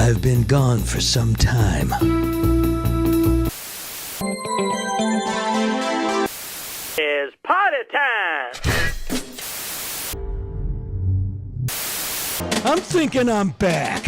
I've been gone for some time. It's party time! I'm thinking I'm back.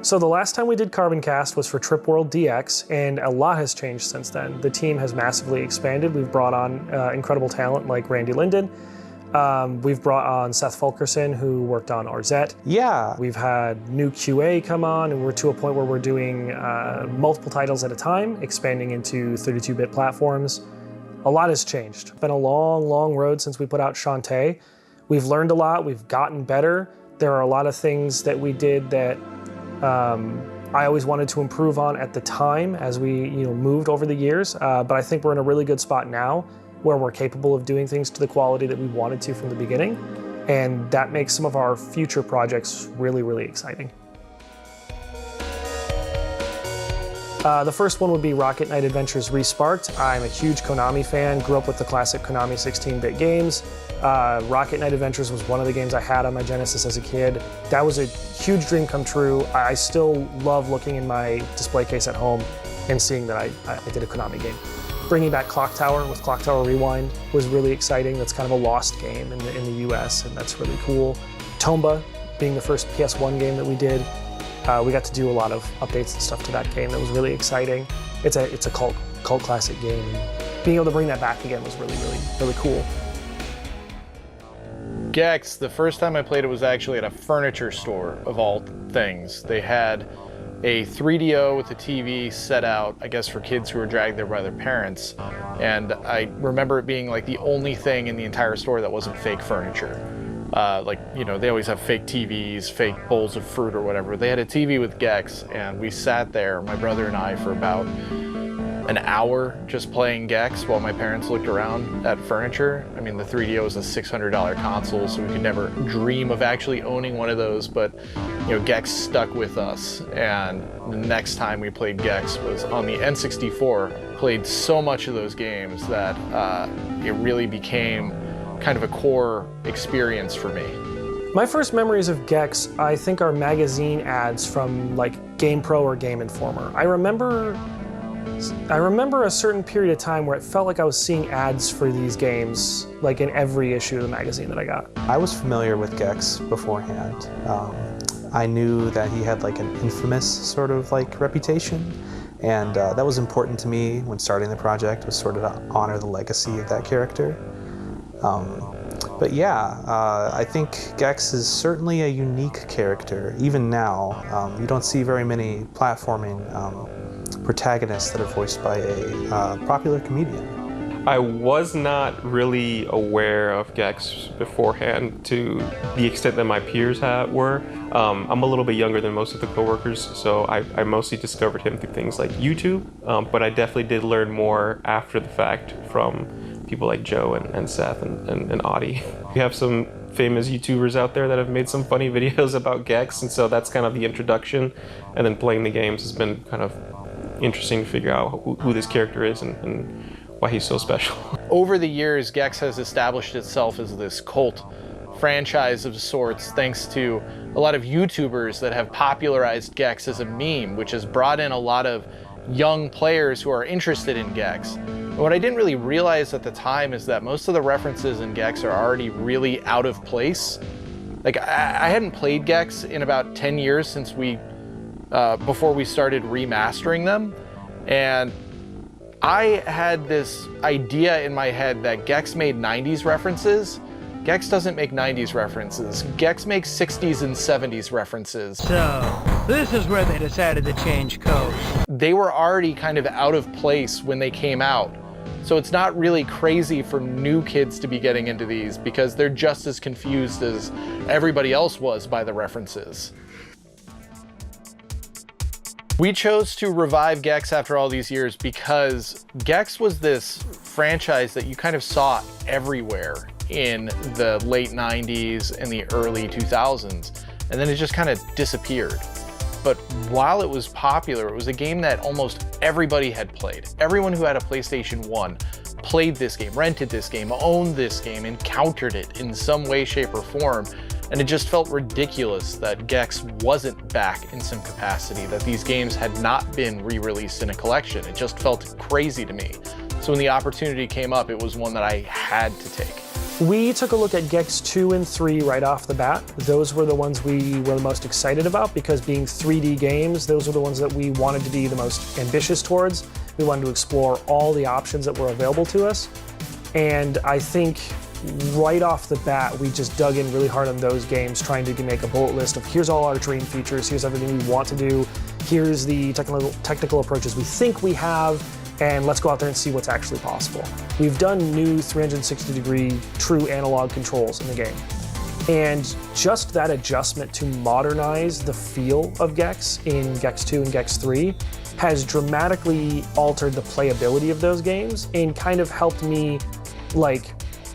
So the last time we did Carboncast was for Trip World DX, and a lot has changed since then. The team has massively expanded. We've brought on incredible talent like Randy Linden. We've brought on Seth Fulkerson, who worked on Orzette. Yeah. We've had new QA come on, and we're to a point where we're doing multiple titles at a time, expanding into 32-bit platforms. A lot has changed. It's been a long, long road since we put out Shantae. We've learned a lot. We've gotten better. There are a lot of things that we did that I always wanted to improve on at the time as we moved over the years, but I think we're in a really good spot now where we're capable of doing things to the quality that we wanted to from the beginning, and that makes some of our future projects really, really exciting. The first one would be Rocket Knight Adventures Resparked. I'm a huge Konami fan, grew up with the classic Konami 16-bit games. Rocket Knight Adventures was one of the games I had on my Genesis as a kid. That was a huge dream come true. I still love looking in my display case at home and seeing that I did a Konami game. Bringing back Clock Tower with Clock Tower Rewind was really exciting. That's kind of a lost game in the US, and that's really cool. Tomba being the first PS1 game that we did. We got to do a lot of updates and stuff to that game that was really exciting. It's a cult classic game, and being able to bring that back again was really, really, really cool. Gex, the first time I played it was actually at a furniture store, of all things. They had a 3DO with a TV set out, I guess for kids who were dragged there by their parents. And I remember it being like the only thing in the entire store that wasn't fake furniture. They always have fake TVs, fake bowls of fruit or whatever. They had a TV with Gex, and we sat there, my brother and I, for about an hour just playing Gex while my parents looked around at furniture. I mean, the 3DO was a $600 console, so we could never dream of actually owning one of those, but Gex stuck with us. And the next time we played Gex was on the N64. Played so much of those games that it really became kind of a core experience for me. My first memories of Gex, I think, are magazine ads from like GamePro or Game Informer. I remember a certain period of time where it felt like I was seeing ads for these games like in every issue of the magazine that I got. I was familiar with Gex beforehand. I knew that he had like an infamous sort of like reputation, and that was important to me when starting the project, was sort of to honor the legacy of that character. But yeah, I think Gex is certainly a unique character. Even now, you don't see very many platforming protagonists that are voiced by a popular comedian. I was not really aware of Gex beforehand to the extent that my peers were. I'm a little bit younger than most of the coworkers, so I mostly discovered him through things like YouTube, but I definitely did learn more after the fact from people like Joe and Seth and Audie. We have some famous YouTubers out there that have made some funny videos about Gex, and so that's kind of the introduction. And then playing the games has been kind of interesting to figure out who this character is and why he's so special. Over the years, Gex has established itself as this cult franchise of sorts, thanks to a lot of YouTubers that have popularized Gex as a meme, which has brought in a lot of young players who are interested in Gex. And what I didn't really realize at the time is that most of the references in Gex are already really out of place. Like, I hadn't played Gex in about 10 years since before we started remastering them. And I had this idea in my head that Gex made 90s references. Gex doesn't make 90s references. Gex makes 60s and 70s references. So, this is where they decided to change codes. They were already kind of out of place when they came out. So it's not really crazy for new kids to be getting into these because they're just as confused as everybody else was by the references. We chose to revive Gex after all these years because Gex was this franchise that you kind of saw everywhere in the late 90s and the early 2000s. and then it just kind of disappeared. But while it was popular, it was a game that almost everybody had played. Everyone who had a PlayStation 1 played this game, rented this game, owned this game, encountered it in some way, shape, or form. And it just felt ridiculous that Gex wasn't back in some capacity, that these games had not been re-released in a collection. It just felt crazy to me. So when the opportunity came up, it was one that I had to take. We took a look at Gex 2 and 3 right off the bat. Those were the ones we were the most excited about because being 3D games, those were the ones that we wanted to be the most ambitious towards. We wanted to explore all the options that were available to us. And I think right off the bat, we just dug in really hard on those games, trying to make a bullet list of here's all our dream features, here's everything we want to do, here's the technical approaches we think we have, and let's go out there and see what's actually possible. We've done new 360-degree true analog controls in the game. And just that adjustment to modernize the feel of Gex in Gex 2 and Gex 3 has dramatically altered the playability of those games and kind of helped me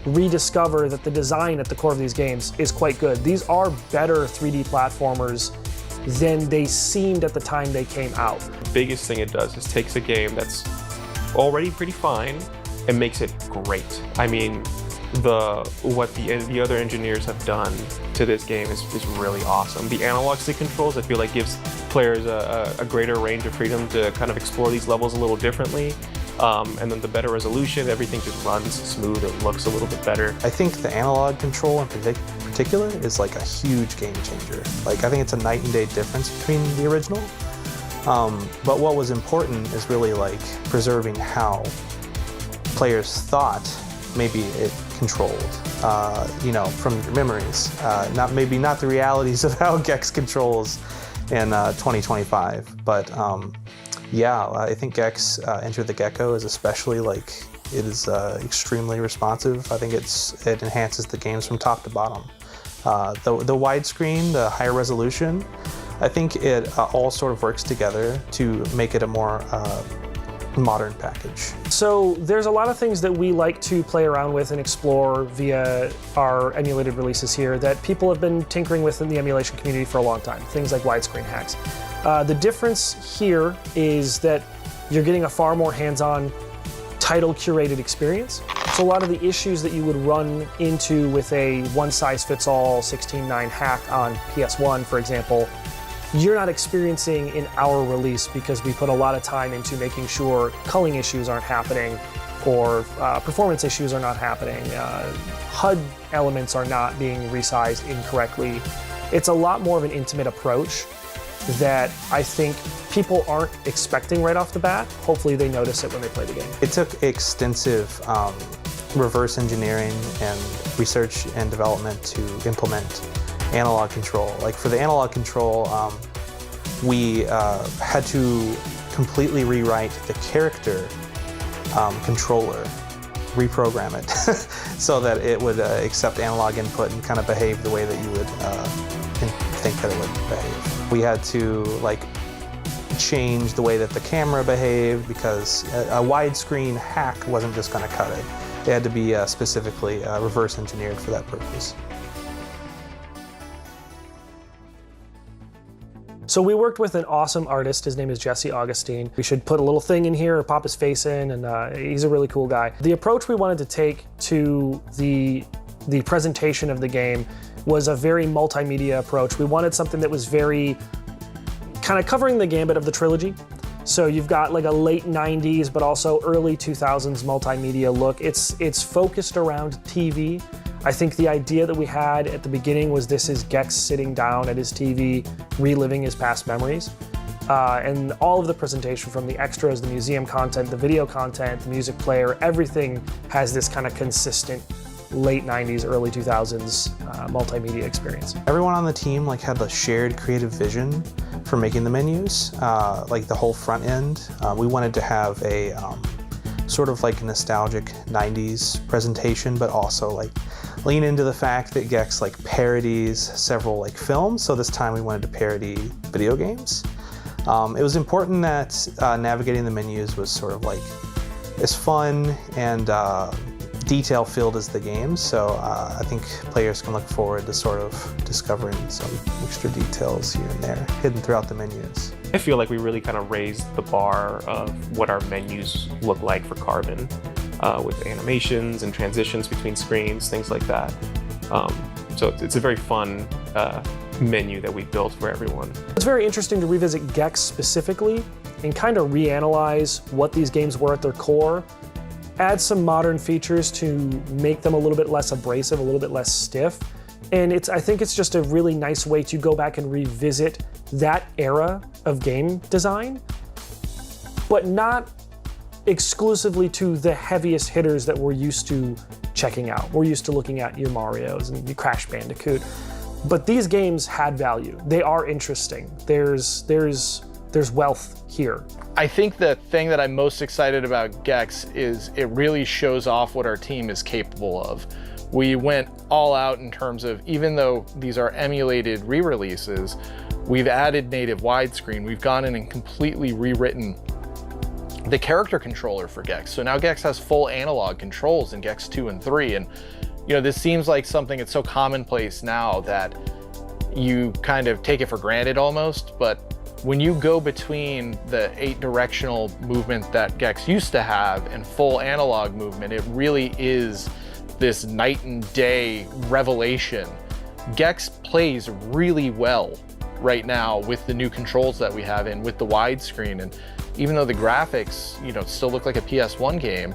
rediscover that the design at the core of these games is quite good. These are better 3D platformers than they seemed at the time they came out. The biggest thing it does is takes a game that's already pretty fine and makes it great. I mean, what the other engineers have done to this game is really awesome. The analog stick controls, I feel like, gives players a greater range of freedom to kind of explore these levels a little differently. And then the better resolution, everything just runs smooth, it looks a little bit better. I think the analog control in particular is like a huge game changer. I think it's a night and day difference between the original. But what was important is really preserving how players thought maybe it controlled, from your memories. Maybe not the realities of how Gex controls in 2025, but yeah, I think Gex Enter the Gecko is especially it is extremely responsive. I think it enhances the games from top to bottom. The widescreen, the higher resolution, I think it all sort of works together to make it a more modern package. So there's a lot of things that we like to play around with and explore via our emulated releases here that people have been tinkering with in the emulation community for a long time. Things like widescreen hacks. The difference here is that you're getting a far more hands-on, title-curated experience. So a lot of the issues that you would run into with a one-size-fits-all 16:9 hack on PS1, for example, you're not experiencing in our release because we put a lot of time into making sure culling issues aren't happening or performance issues are not happening. HUD elements are not being resized incorrectly. It's a lot more of an intimate approach that I think people aren't expecting right off the bat. Hopefully they notice it when they play the game. It took extensive reverse engineering and research and development to implement analog control. For the analog control, we had to completely rewrite the character controller, reprogram it so that it would accept analog input and kind of behave the way that you would think that it would behave. We had to change the way that the camera behaved because a widescreen hack wasn't just going to cut it. It had to be specifically reverse engineered for that purpose. So we worked with an awesome artist. His name is Jesse Augustine. We should put a little thing in here, pop his face in, and he's a really cool guy. The approach we wanted to take to the presentation of the game was a very multimedia approach. We wanted something that was very kind of covering the gambit of the trilogy. So you've got a late 90s, but also early 2000s multimedia look. It's focused around TV. I think the idea that we had at the beginning was this is Gex sitting down at his TV, reliving his past memories. And all of the presentation, from the extras, the museum content, the video content, the music player, everything has this kind of consistent late 90s, early 2000s multimedia experience. Everyone on the team had a shared creative vision for making the menus, the whole front end. We wanted to have a sort of a nostalgic 90s presentation, but also lean into the fact that Gex parodies several films. So this time we wanted to parody video games. It was important that navigating the menus was sort of as fun and detail-filled as the game, so I think players can look forward to sort of discovering some extra details here and there, hidden throughout the menus. I feel like we really kind of raised the bar of what our menus look like for Carbon, with animations and transitions between screens, things like that. So it's a very fun menu that we built for everyone. It's very interesting to revisit Gex specifically and kind of reanalyze what these games were at their core, add some modern features to make them a little bit less abrasive, a little bit less stiff. And I think it's just a really nice way to go back and revisit that era of game design, but not exclusively to the heaviest hitters that we're used to checking out. We're used to looking at your Marios and your Crash Bandicoot. But these games had value. They are interesting. There's wealth here. I think the thing that I'm most excited about Gex is it really shows off what our team is capable of. We went all out in terms of, even though these are emulated re-releases, we've added native widescreen. We've gone in and completely rewritten the character controller for Gex. So now Gex has full analog controls in Gex 2 and 3. And you know, this seems like something that's so commonplace now that you kind of take it for granted almost, but when you go between the 8-directional movement that Gex used to have and full analog movement, it really is this night and day revelation. Gex plays really well right now with the new controls that we have in with the widescreen, and even though the graphics, you know, still look like a PS1 game,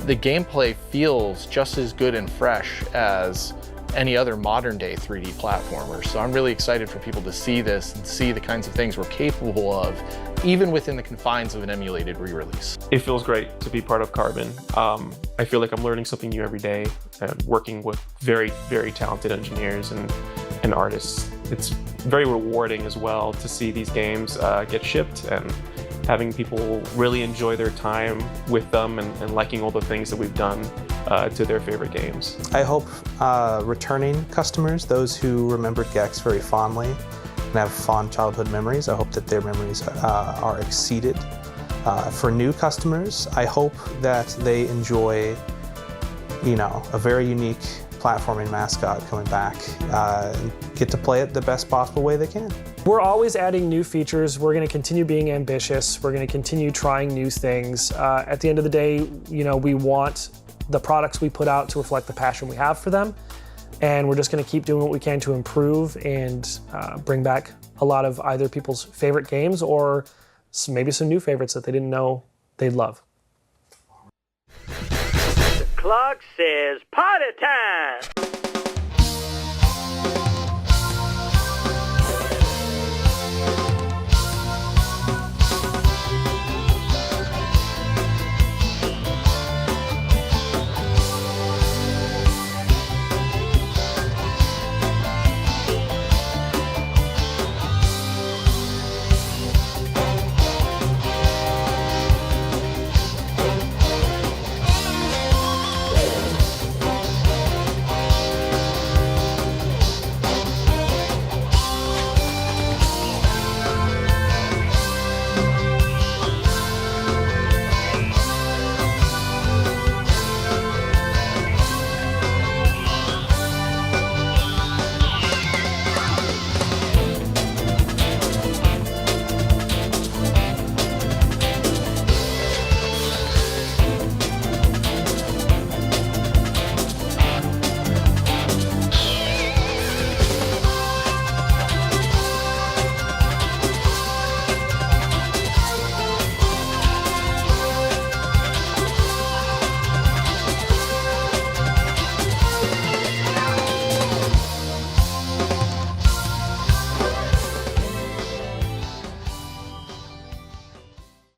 the gameplay feels just as good and fresh as any other modern day 3D platformer. So I'm really excited for people to see this and see the kinds of things we're capable of, even within the confines of an emulated re-release. It feels great to be part of Carbon. I feel like I'm learning something new every day and working with very, very talented engineers and artists. It's very rewarding as well to see these games get shipped and having people really enjoy their time with them and liking all the things that we've done to their favorite games. I hope returning customers, those who remembered Gex very fondly and have fond childhood memories, I hope that their memories are exceeded. For new customers, I hope that they enjoy, you know, a very unique platforming mascot coming back and get to play it the best possible way they can. We're always adding new features. We're going to continue being ambitious. We're going to continue trying new things. At the end of the day, you know, we want the products we put out to reflect the passion we have for them. And we're just going to keep doing what we can to improve and bring back a lot of either people's favorite games or maybe some new favorites that they didn't know they'd love. The clock says party time!